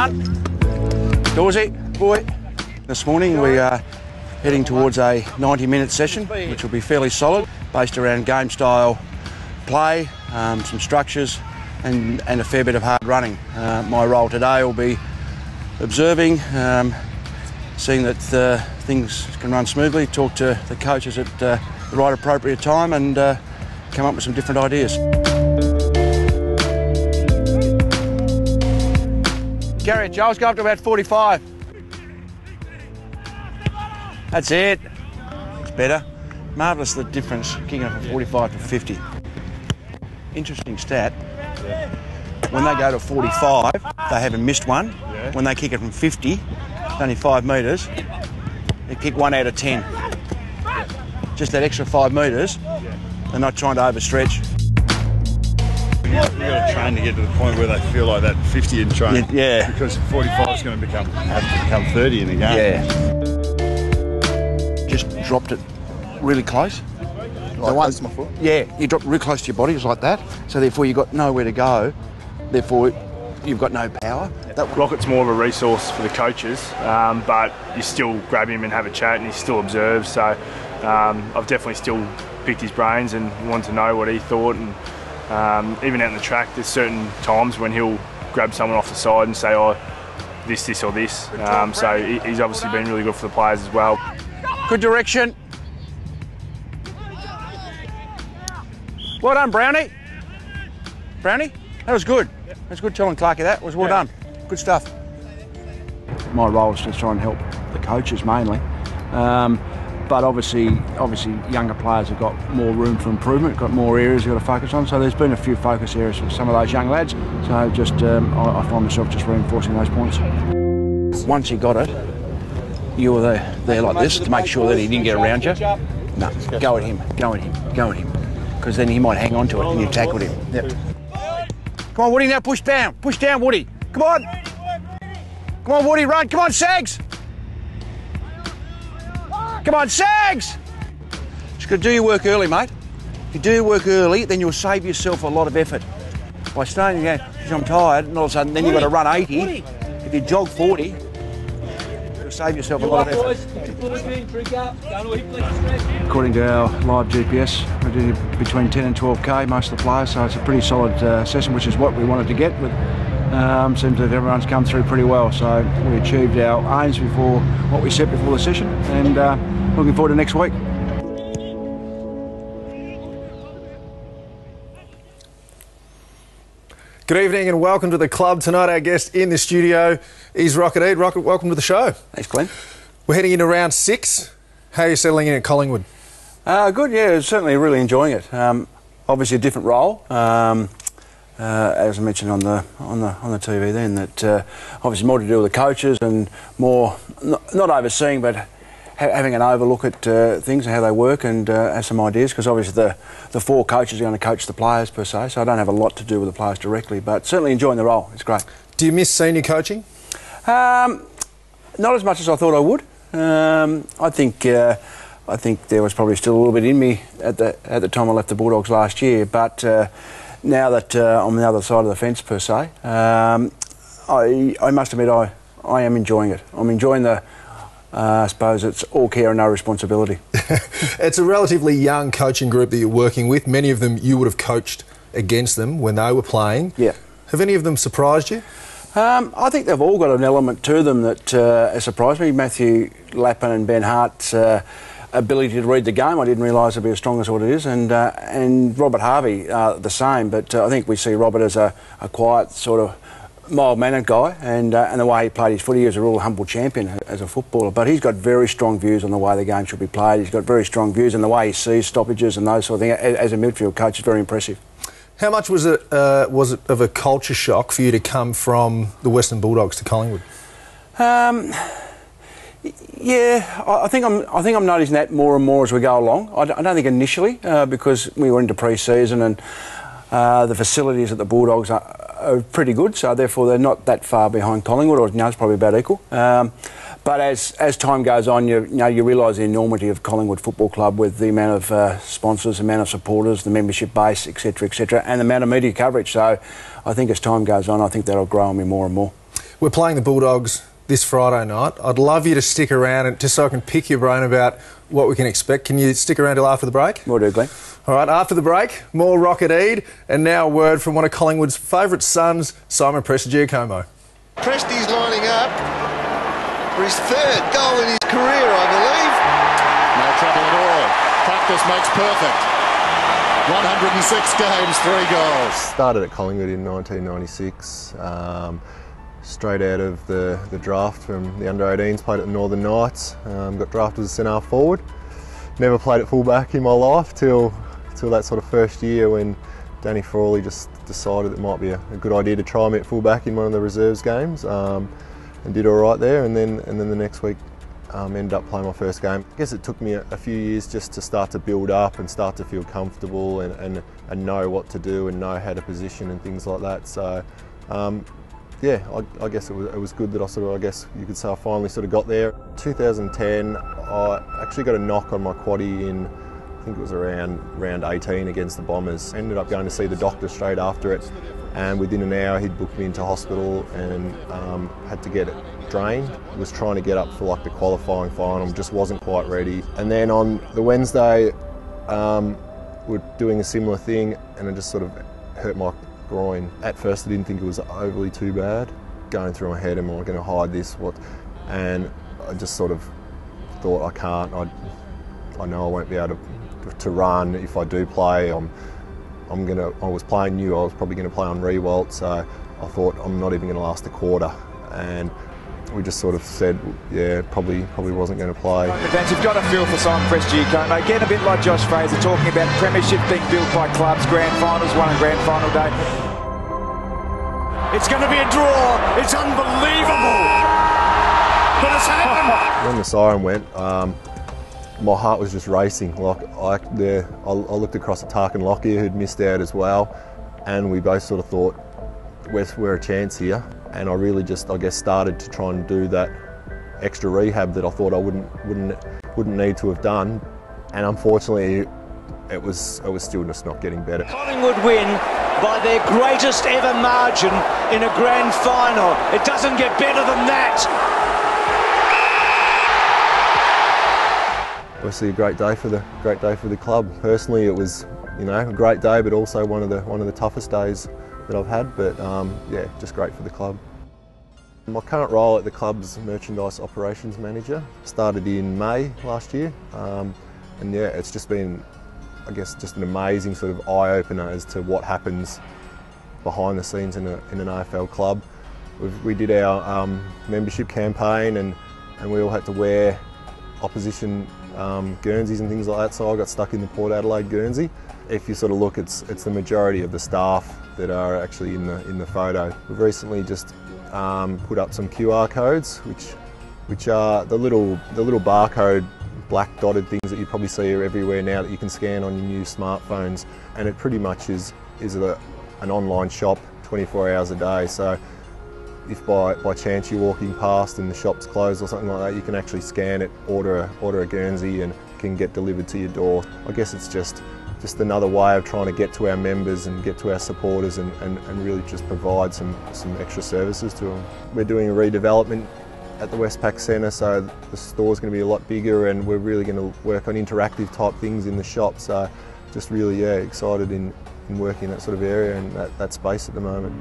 done. Dawsey, boy. This morning we are heading towards a 90-minute session, which will be fairly solid, based around game style play, some structures and a fair bit of hard running. My role today will be observing, seeing that things can run smoothly, talk to the coaches at the right appropriate time and come up with some different ideas. Gary, Joel's go up to about 45. That's it. It's better. Marvellous the difference, kicking it from 45 to 50. Interesting stat. When they go to 45, they haven't missed one. When they kick it from 50, it's only 5 metres, they kick 1 out of 10. Just that extra 5 metres, they're not trying to overstretch. You've got to train to get to the point where they feel like that 50 in train. Yeah. Because 45 is going to have to become 30 in a game. Yeah. Just dropped it really close. Like close to my foot? Yeah, you dropped really close to your body, just like that. So therefore you've got nowhere to go. Therefore you've got no power. Rocket's more of a resource for the coaches, but you still grab him and have a chat and he still observes. So I've definitely still picked his brains and wanted to know what he thought. And even out in the track, there's certain times when he'll grab someone off the side and say, oh, this or this. So he's obviously been really good for the players as well. Good direction. Well done, Brownie. Brownie, that was good. That was good telling Clarkie that. It was well done. Good stuff. My role is to try and help the coaches mainly. But obviously younger players have got more room for improvement, got more areas they've got to focus on. So there's been a few focus areas for some of those young lads. So just I find myself just reinforcing those points. Once you got it, you were there like this to make sure that he didn't get around you. No, go at him, go at him, go at him. Because then he might hang on to it and you tackled him. Yep. Come on, Woody, now push down. Push down, Woody. Come on. Come on, Woody, run. Come on, Sags. Come on, Sags! Just got to do your work early, mate. If you do your work early, then you'll save yourself a lot of effort. By staying there, because I'm tired, and all of a sudden, then you've got to run 80. If you jog 40, you'll save yourself a lot of effort. According to our live GPS, we did between 10 and 12k, most of the players, so it's a pretty solid session, which is what we wanted to get. But seems that everyone's come through pretty well, so we achieved our aims before what we set before the session, and looking forward to next week. Good evening and welcome to the club. Tonight our guest in the studio is Rodney Eade. Rocket, welcome to the show. Thanks, Glenn. We're heading into round 6. How are you settling in at Collingwood? Good, yeah, certainly really enjoying it. Obviously a different role. As I mentioned on the TV then, that obviously more to do with the coaches and more not overseeing, but having an overlook at things and how they work and have some ideas, because obviously the 4 coaches are going to coach the players per se, so I don't have a lot to do with the players directly, but certainly enjoying the role. It's great. Do you miss senior coaching? Not as much as I thought I would. I think there was probably still a little bit in me at the time I left the Bulldogs last year, but now that I'm on the other side of the fence per se, I must admit I am enjoying it. I'm enjoying the, I suppose it's all care and no responsibility. It's a relatively young coaching group that you're working with. Many of them you would have coached against them when they were playing. Yeah. Have any of them surprised you? I think they've all got an element to them that has surprised me. Matthew Lappin and Ben Hart's ability to read the game, I didn't realise it'd be as strong as what it is, and Robert Harvey the same, but I think we see Robert as a quiet, sort of mild-mannered guy, and the way he played his footy, he was a real humble champion as a footballer, but he's got very strong views on the way the game should be played. He's got very strong views on the way he sees stoppages and those sort of things. As a midfield coach, it's very impressive. How much was it of a culture shock for you to come from the Western Bulldogs to Collingwood? Yeah, I think I'm noticing that more and more as we go along. I don't think initially, because we were into pre-season and the facilities at the Bulldogs are pretty good, so therefore they're not that far behind Collingwood, or no, it's probably about equal. But as time goes on, you realise the enormity of Collingwood Football Club with the amount of sponsors, the amount of supporters, the membership base, etc., and the amount of media coverage. So I think as time goes on, I think that'll grow on me more and more. We're playing the Bulldogs this Friday night. I'd love you to stick around and just so I can pick your brain about what we can expect. Can you stick around till after the break? Will do, Glenn. All right, after the break, more Rodney Eade, and now a word from one of Collingwood's favourite sons, Simon Prestigiacomo. Presti's lining up for his third goal in his career, I believe. No trouble at all. Practice makes perfect. 106 games, 3 goals. Started at Collingwood in 1996, straight out of the draft from the under-18s, played at the Northern Knights, got drafted as a centre-half forward. Never played at full-back in my life till that sort of first year when Danny Frawley just decided it might be a good idea to try me at full-back in one of the reserves games, and did all right there, and then the next week ended up playing my first game. I guess it took me a few years just to start to build up and start to feel comfortable and know what to do and know how to position and things like that. So yeah, I guess it was good that I guess you could say I finally sort of got there. 2010, I actually got a knock on my quaddie in, I think it was around round 18 against the Bombers. Ended up going to see the doctor straight after it, and within an hour he'd booked me into hospital and had to get it drained. Was trying to get up for like the qualifying final, just wasn't quite ready. And then on the Wednesday, we're doing a similar thing, and it just sort of hurt my groin. At first I didn't think it was overly too bad. Going through my head, am I going to hide this? And I just sort of thought, I can't. I know I won't be able to run if I do play. I was playing new. I was probably going to play on Rewalt, so I thought I'm not even going to last a quarter. And we just sort of said, yeah, probably wasn't going to play. You've got a feel for Simon Prestigiacomo. Again, a bit like Josh Fraser, talking about premiership being built by clubs, grand finals, won on grand final day. It's going to be a draw. It's unbelievable. But it's happened. When the siren went, my heart was just racing. I looked across at Tarkin Lockyer, who'd missed out as well, and we both sort of thought, we're a chance here. And I really just, I guess, started to try and do that extra rehab that I thought I wouldn't need to have done. And unfortunately, it was still just not getting better. Collingwood win by their greatest ever margin in a grand final. It doesn't get better than that. Obviously, a great day for the club. Personally, it was, a great day, but also one of the toughest days that I've had, but yeah, just great for the club. My current role at the club's merchandise operations manager started in May last year, and yeah, it's just been, I guess, just an amazing sort of eye-opener as to what happens behind the scenes in an AFL club. We did our membership campaign, and we all had to wear opposition Guernseys and things like that, so I got stuck in the Port Adelaide Guernsey. If you sort of look, it's the majority of the staff that are actually in the photo. We've recently just put up some QR codes, which are the little barcode black dotted things that you probably see everywhere now that you can scan on your new smartphones, and it pretty much is an online shop 24 hours a day. So if by chance you're walking past and the shop's closed or something like that, you can actually scan it, order a Guernsey, and it can get delivered to your door. I guess it's just another way of trying to get to our members and get to our supporters and really just provide some extra services to them. We're doing a redevelopment at the Westpac Centre, so the store's going to be a lot bigger, and we're really going to work on interactive type things in the shop. So just really, yeah, excited in working in that sort of area and that space at the moment.